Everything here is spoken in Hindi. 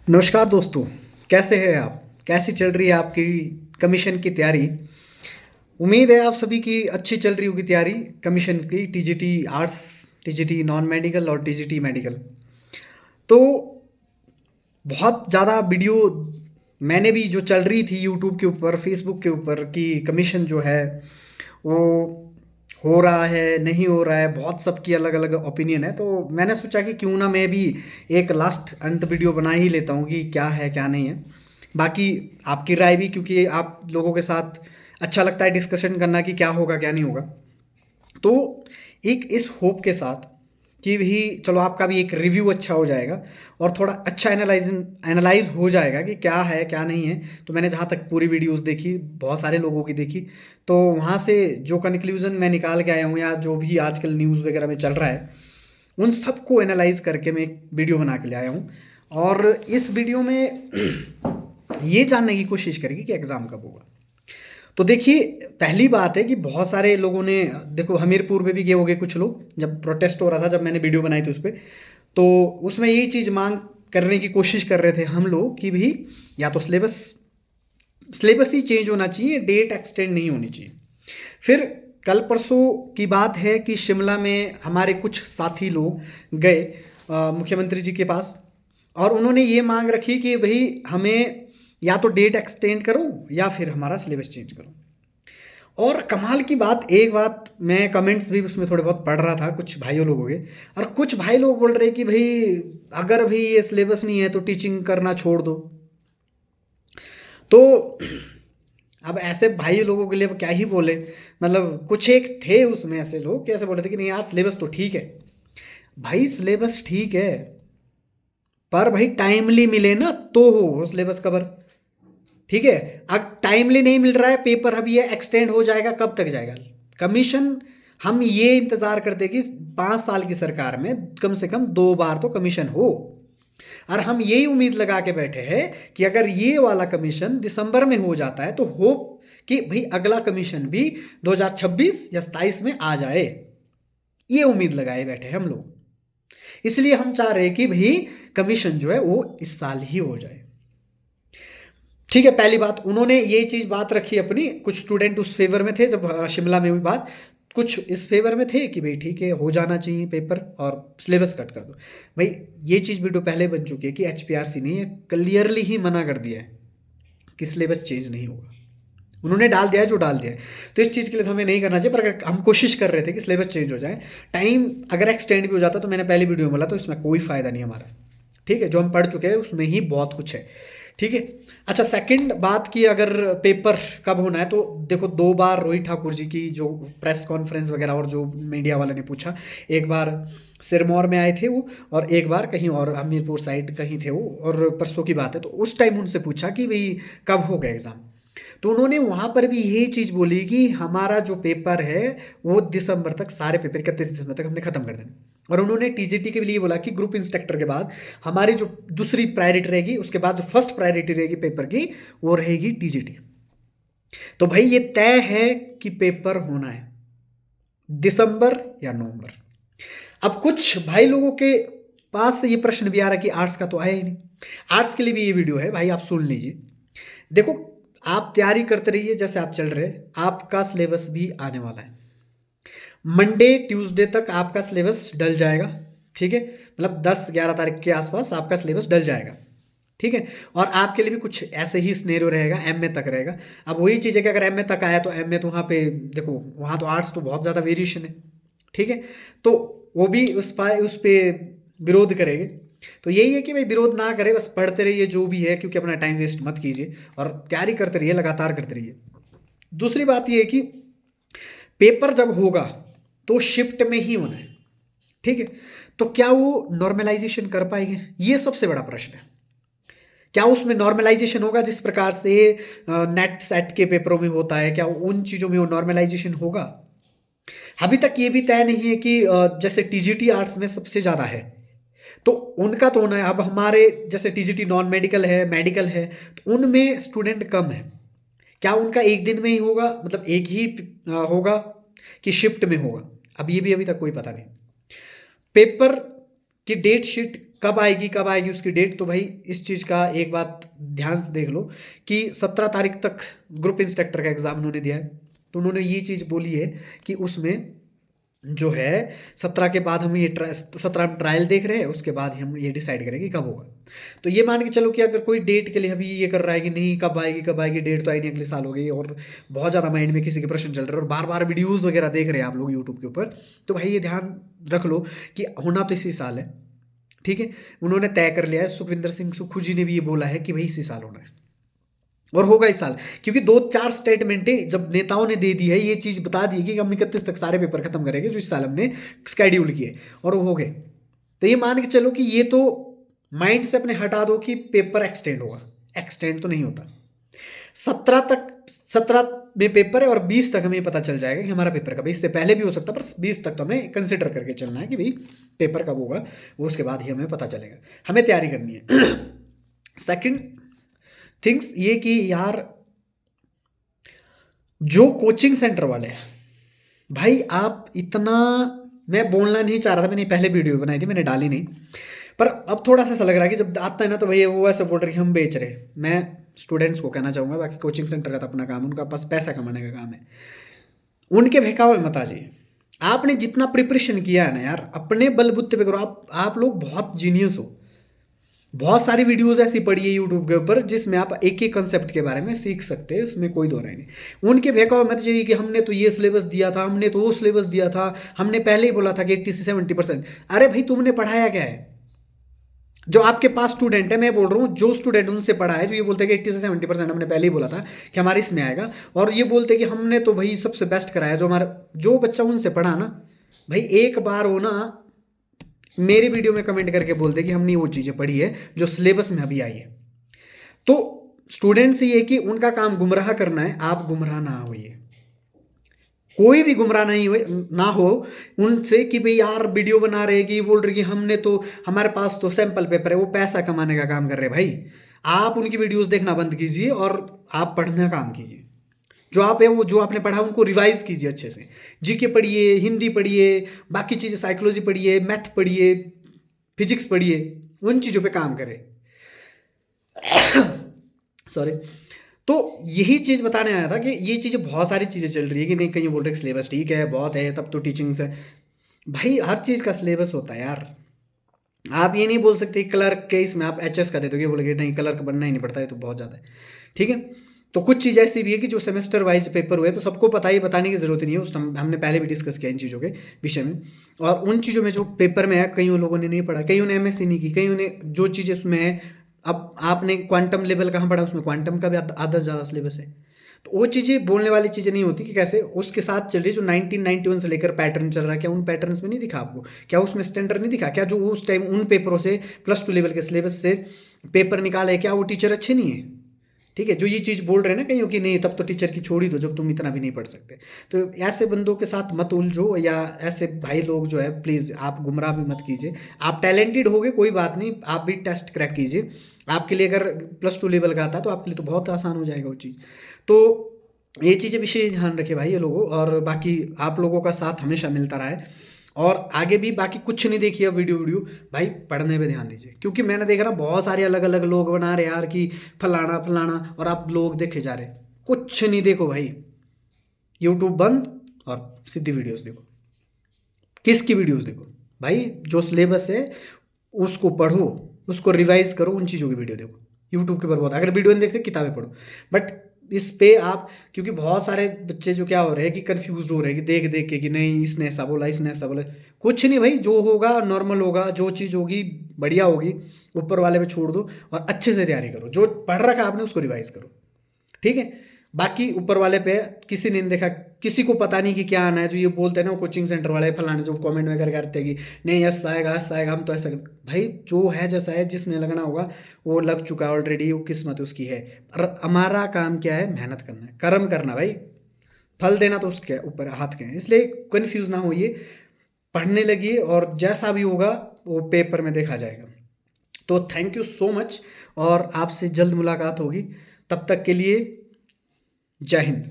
नमस्कार दोस्तों, कैसे हैं आप? कैसी चल रही है आपकी कमीशन की तैयारी? उम्मीद है आप सभी की अच्छी चल रही होगी तैयारी कमीशन की, TGT arts, TGT non medical और टीजीटी मेडिकल। तो बहुत ज़्यादा वीडियो मैंने भी जो चल रही थी यूट्यूब के ऊपर, फेसबुक के ऊपर कि कमीशन जो है वो हो रहा है, नहीं हो रहा है, बहुत सबकी अलग-अलग ओपिनियन है। तो मैंने सोचा कि क्यों ना मैं भी एक लास्ट अंत वीडियो बना ही लेता हूँ कि क्या है, क्या नहीं है। बाकी आपकी राय भी, क्योंकि आप लोगों के साथ अच्छा लगता है डिस्कशन करना कि क्या होगा, क्या नहीं होगा। तो एक इस होप के साथ कि भी चलो आपका भी एक रिव्यू अच्छा हो जाएगा और थोड़ा अच्छा एनालाइज हो जाएगा कि क्या है क्या नहीं है। तो मैंने जहाँ तक पूरी वीडियोस देखी, बहुत सारे लोगों की देखी, तो वहाँ से जो कंक्लूजन मैं निकाल के आया हूँ या जो भी आजकल न्यूज़ वगैरह में चल रहा है, उन सबको एनालाइज करके मैं एक वीडियो बना के ले आया हूँ। और इस वीडियो में ये जानने की कोशिश करेगी कि एग्ज़ाम कब होगा। तो देखिए, पहली बात है कि बहुत सारे लोगों ने, देखो हमीरपुर में भी गए होंगे कुछ लोग, जब प्रोटेस्ट हो रहा था, जब मैंने वीडियो बनाई थी उस पे, तो उसमें यही चीज़ मांग करने की कोशिश कर रहे थे हम लोग कि भी या तो सिलेबस सिलेबस ही चेंज होना चाहिए, डेट एक्सटेंड नहीं होनी चाहिए। फिर कल परसों की बात है कि शिमला में हमारे कुछ साथी लोग गए मुख्यमंत्री जी के पास, और उन्होंने ये मांग रखी कि भाई हमें या तो डेट एक्सटेंड करो या फिर हमारा सिलेबस चेंज करो। और कमाल की बात, एक बात मैं कमेंट्स भी उसमें थोड़े बहुत पढ़ रहा था, कुछ भाइयों लोगों के, और कुछ भाई लोग बोल रहे कि भाई अगर भाई ये सिलेबस नहीं है तो टीचिंग करना छोड़ दो। तो अब ऐसे भाई लोगों के लिए अब क्या ही बोले। मतलब कुछ एक थे उसमें ऐसे लोग कि ऐसे बोल रहे थे कि नहीं यार सिलेबस तो ठीक है। भाई सिलेबस ठीक है, पर भाई टाइमली मिले ना तो हो वो सिलेबस कवर। ठीक है, अब टाइमली नहीं मिल रहा है, पेपर अब ये एक्सटेंड हो जाएगा, कब तक जाएगा कमीशन? हम ये इंतजार करते कि 5 साल की सरकार में कम से कम 2 बार तो कमीशन हो। और हम यही उम्मीद लगा के बैठे हैं कि अगर ये वाला कमीशन दिसंबर में हो जाता है तो होप कि भाई अगला कमीशन भी 2026 या 27 में आ जाए। ये उम्मीद लगाए बैठे हैं हम लोग। इसलिए हम चाह रहे हैं कि भाई कमीशन जो है वो इस साल ही हो जाए। ठीक है, पहली बात उन्होंने ये चीज़ बात रखी अपनी, कुछ स्टूडेंट उस फेवर में थे जब शिमला में हुई बात, कुछ इस फेवर में थे कि भाई ठीक है हो जाना चाहिए पेपर और सिलेबस कट कर दो। भाई ये चीज़ वीडियो पहले बन चुकी है कि एचपीआरसी ने ये क्लियरली ही मना कर दिया है कि सिलेबस चेंज नहीं होगा। उन्होंने डाल दिया है जो डाल दिया है। तो इस चीज़ के लिए तो हमें नहीं करना चाहिए, पर अगर हम कोशिश कर रहे थे कि सिलेबस चेंज हो जाए, टाइम अगर एक्सटेंड भी हो जाता तो मैंने पहली वीडियो में बोला तो इसमें कोई फ़ायदा नहीं हमारा। ठीक है, जो हम पढ़ चुके हैं उसमें ही बहुत कुछ है। ठीक है। अच्छा, सेकंड बात की अगर पेपर कब होना है, तो देखो 2 बार रोहित ठाकुर जी की जो प्रेस कॉन्फ्रेंस वगैरह और जो मीडिया वाले ने पूछा, एक बार सिरमौर में आए थे वो, और एक बार कहीं और हमीरपुर साइड कहीं थे वो, और परसों की बात है, तो उस टाइम उनसे पूछा कि भाई कब होगा एग्ज़ाम। तो उन्होंने वहाँ पर भी यही चीज़ बोली कि हमारा जो पेपर है वो दिसंबर तक, सारे पेपर 31 दिसंबर तक हमने ख़त्म कर देना। और उन्होंने टीजीटी के लिए बोला कि ग्रुप इंस्ट्रक्टर के बाद हमारी जो दूसरी प्रायोरिटी रहेगी, उसके बाद जो फर्स्ट प्रायोरिटी रहेगी पेपर की, वो रहेगी टीजीटी। तो भाई ये तय है कि पेपर होना है दिसंबर या नवंबर। अब कुछ भाई लोगों के पास से ये प्रश्न भी आ रहा है कि आर्ट्स का तो आया ही नहीं। आर्ट्स के लिए भी ये वीडियो है भाई, आप सुन लीजिए। देखो, आप तैयारी करते रहिए जैसे आप चल रहे हैं, आपका सिलेबस भी आने वाला है। मंडे ट्यूसडे तक आपका सिलेबस डल जाएगा। ठीक है, मतलब 10-11 तारीख के आसपास आपका सिलेबस डल जाएगा। ठीक है, और आपके लिए भी कुछ ऐसे ही सिनेरियो रहेगा, एमए तक रहेगा। अब वही चीज़ है कि अगर एमए तक आया तो एमए तो वहाँ पे देखो, वहाँ तो आर्ट्स तो बहुत ज़्यादा वेरिएशन है। ठीक है, तो वो भी उस पे विरोध करेंगे। तो यही है कि भाई विरोध ना करें, बस पढ़ते रहिए जो भी है, क्योंकि अपना टाइम वेस्ट मत कीजिए और तैयारी करते रहिए, लगातार करते रहिए। दूसरी बात ये है कि पेपर जब होगा तो शिफ्ट में ही होना है। ठीक है, तो क्या वो नॉर्मलाइजेशन कर पाएंगे, ये सबसे बड़ा प्रश्न है। क्या उसमें नॉर्मलाइजेशन होगा जिस प्रकार से नेट सेट के पेपरों में होता है, क्या उन चीज़ों में वो नॉर्मलाइजेशन होगा? अभी तक ये भी तय नहीं है कि जैसे टीजीटी आर्ट्स में सबसे ज़्यादा है तो उनका तो होना है। अब हमारे जैसे टीजीटी नॉन मेडिकल है, मेडिकल है, तो उनमें स्टूडेंट कम है। क्या उनका एक दिन में ही होगा, मतलब एक ही होगा कि शिफ्ट में होगा? अब ये भी अभी तक कोई पता नहीं। पेपर की डेट शीट कब आएगी उसकी डेट। तो भाई इस चीज़ का एक बात ध्यान से देख लो कि 17 तारीख तक ग्रुप इंस्ट्रक्टर का एग्ज़ाम उन्होंने दिया है। तो उन्होंने ये चीज़ बोली है कि उसमें जो है 17 के बाद हम ये 17 हम ट्रायल देख रहे हैं, उसके बाद ही हम ये डिसाइड करेंगे कब होगा। तो ये मान के चलो कि अगर कोई डेट के लिए अभी ये कर रहा है कि नहीं कब आएगी डेट, तो आई नहीं अगले साल हो गई, और बहुत ज़्यादा माइंड में किसी के प्रश्न चल रहे हैं और बार बार वीडियोज़ वगैरह देख रहे हैं आप लोग यूट्यूब के ऊपर, तो भाई ये ध्यान रख लो कि होना तो इसी साल है। ठीक है, उन्होंने तय कर लिया है, सुखविंदर सिंह सुक्खू जी ने भी ये बोला है कि भाई इसी साल होना है और होगा इस साल, क्योंकि 2-4 स्टेटमेंटें जब नेताओं ने दे दी है, ये चीज़ बता दी है कि हम 31 तक सारे पेपर खत्म करेंगे जो इस साल हमने स्केड्यूल किए, और वो हो गए। तो ये मान के चलो कि ये तो माइंड से अपने हटा दो कि पेपर एक्सटेंड होगा, एक्सटेंड तो नहीं होता। 17 में पेपर है और 20 तक हमें पता चल जाएगा कि हमारा पेपर कब है। इससे पहले भी हो सकता है, पर 20 तक तो हमें कंसिडर करके चलना है कि भाई पेपर कब होगा, वो उसके बाद ही हमें पता चलेगा, हमें तैयारी करनी है। सेकंड थिंग्स ये कि यार जो कोचिंग सेंटर वाले हैं भाई, आप इतना, मैं बोलना नहीं चाह रहा था, मैंने पहले वीडियो बनाई थी, मैंने डाली नहीं, पर अब थोड़ा सा ऐसा लग रहा है कि जब आता है ना तो भैया वो ऐसे बोल रहे कि हम बेच रहे। मैं स्टूडेंट्स को कहना चाहूँगा, बाकी कोचिंग सेंटर का तो अपना काम है, उनका पास पैसा कमाने का काम है, उनके बहकावे मत आ जाइए। आपने जितना प्रिपरेशन किया है ना यार, अपने बलबूते पे करो। आप लोग बहुत जीनियस हो, बहुत सारी वीडियोस ऐसी पड़ी है यूट्यूब के ऊपर जिसमें आप एक एक कंसेप्ट के बारे में सीख सकते हैं, उसमें कोई दो राय नहीं। उनके बहकावे मत जाइए कि हमने तो ये सिलेबस दिया था, हमने तो वो सिलेबस दिया था, हमने पहले ही बोला था कि 80 से 70%। अरे भाई तुमने पढ़ाया क्या है? जो आपके पास स्टूडेंट है, मैं बोल रहा हूँ जो स्टूडेंट उनसे पढ़ा है, जो ये बोलते हैं कि 80 से 70% हमने पहले ही बोला था कि हमारे इसमें आएगा, और ये बोलते हैं कि हमने तो भाई सबसे बेस्ट कराया, जो हमारा जो बच्चा उनसे पढ़ा ना भाई, एक बार वो ना मेरे वीडियो में कमेंट करके बोल दे कि हमने वो चीज़ें पढ़ी है जो सिलेबस में अभी आई है। तो स्टूडेंट से ये कि उनका काम गुमराह करना है, आप गुमराह ना होइए, कोई भी गुमराह नहीं हुए ना हो उनसे कि भाई यार वीडियो बना रहे कि बोल रहे कि हमने तो, हमारे पास तो सैंपल पेपर है, वो पैसा कमाने का काम कर रहे भाई। आप उनकी वीडियोस देखना बंद कीजिए और आप पढ़ने का काम कीजिए। जो आप है वो जो आपने पढ़ा उनको रिवाइज कीजिए अच्छे से, जीके पढ़िए, हिंदी पढ़िए, बाकी चीज़ें साइकोलॉजी पढ़िए, मैथ पढ़िए, फिजिक्स पढ़िए, उन चीज़ों पे काम करें। सॉरी। तो यही चीज़ बताने आया था कि ये चीज़ें बहुत सारी चीज़ें चल रही है कि नहीं, कहीं बोल रहे कि सिलेबस ठीक है, बहुत है, तब तो टीचिंग्स है। भाई हर चीज़ का सिलेबस होता है यार। आप ये नहीं बोल सकते क्लर्क के इसमें आप एचएस का दे दोगे, बोलोगे नहीं क्लर्क बनना ही नहीं पड़ता है, तो बहुत ज़्यादा है। ठीक है, तो कुछ चीज़ ऐसी भी है कि जो सेमेस्टर वाइज पेपर हुए तो सबको पता ही, बताने की ज़रूरत नहीं है, उस हमने पहले भी डिस्कस किया इन चीज़ों के विषय में। और उन चीज़ों में जो पेपर में है, कईयों लोगों ने नहीं पढ़ा, कईयों ने एमएससी नहीं की, कईयों ने जो चीज़ें उसमें है, अब आपने क्वांटम लेवल कहाँ पढ़ा, उसमें क्वांटम का भी आधा से ज़्यादा सिलेबस है। तो वो चीज़ें बोलने वाली चीज़ें नहीं होती कि कैसे उसके साथ चल रही जो 1991 से लेकर पैटर्न चल रहा है, क्या उन पैटर्न्स में नहीं दिखा आपको? क्या उसमें स्टैंडर्ड नहीं दिखा? क्या जो उस टाइम उन पेपरों से +2 लेवल के सिलेबस से पेपर निकाले, क्या वो टीचर अच्छे नहीं है? ठीक है, जो ये चीज़ बोल रहे हैं ना कहीं कि नहीं तब तो टीचर की छोड़ ही दो जब तुम इतना भी नहीं पढ़ सकते। तो ऐसे बंदों के साथ मत उलझो, या ऐसे भाई लोग जो है प्लीज़ आप गुमराह भी मत कीजिए। आप टैलेंटेड होगे कोई बात नहीं, आप भी टेस्ट क्रैक कीजिए। आपके लिए अगर +2 लेवल का आता है तो आपके लिए तो बहुत आसान हो जाएगा वो चीज़। तो ये चीज़ें विशेष ध्यान रखें भाई ये लोगों, और बाकी आप लोगों का साथ हमेशा मिलता रहा है। और आगे भी बाकी कुछ नहीं देखिए वीडियो भाई, पढ़ने पे ध्यान दीजिए, क्योंकि मैंने देखा ना बहुत सारे अलग अलग लोग बना रहे यार कि फलाना फलाना, और आप लोग देखे जा रहे, कुछ नहीं देखो भाई, यूट्यूब बंद और सीधी वीडियोस देखो। किसकी वीडियोस देखो भाई? जो सिलेबस है उसको पढ़ो, उसको रिवाइज करो, उन चीज़ों की वीडियो देखो। यूट्यूब के ऊपर बहुत, अगर वीडियो नहीं देखते किताबें पढ़ो। बट इस पे आप, क्योंकि बहुत सारे बच्चे जो क्या हो रहे हैं कि कंफ्यूज हो रहे हैं कि देख देख के कि नहीं इसने ऐसा बोला, इसने ऐसा बोला। कुछ नहीं भाई, जो होगा नॉर्मल होगा, जो चीज़ होगी बढ़िया होगी, ऊपर वाले पे छोड़ दो और अच्छे से तैयारी करो। जो पढ़ रखा है आपने उसको रिवाइज करो, ठीक है? बाकी ऊपर वाले पे किसी ने नहीं देखा, किसी को पता नहीं कि क्या आना है। जो ये बोलते हैं ना कोचिंग सेंटर वाले फलाने, जो कमेंट में करके आते हैं कि नहीं यस आएगा, यस आएगा, हम तो ऐसा भाई जो है जैसा है, जिसने लगना होगा वो लग चुका ऑलरेडी, वो किस्मत उसकी है। और हमारा काम क्या है? मेहनत करना है, कर्म करना भाई, फल देना तो उसके ऊपर हाथ के हैं। इसलिए कन्फ्यूज़ ना होइए, पढ़ने लगिए और जैसा भी होगा वो पेपर में देखा जाएगा। तो थैंक यू सो मच, और आपसे जल्द मुलाकात होगी। तब तक के लिए जय हिंद।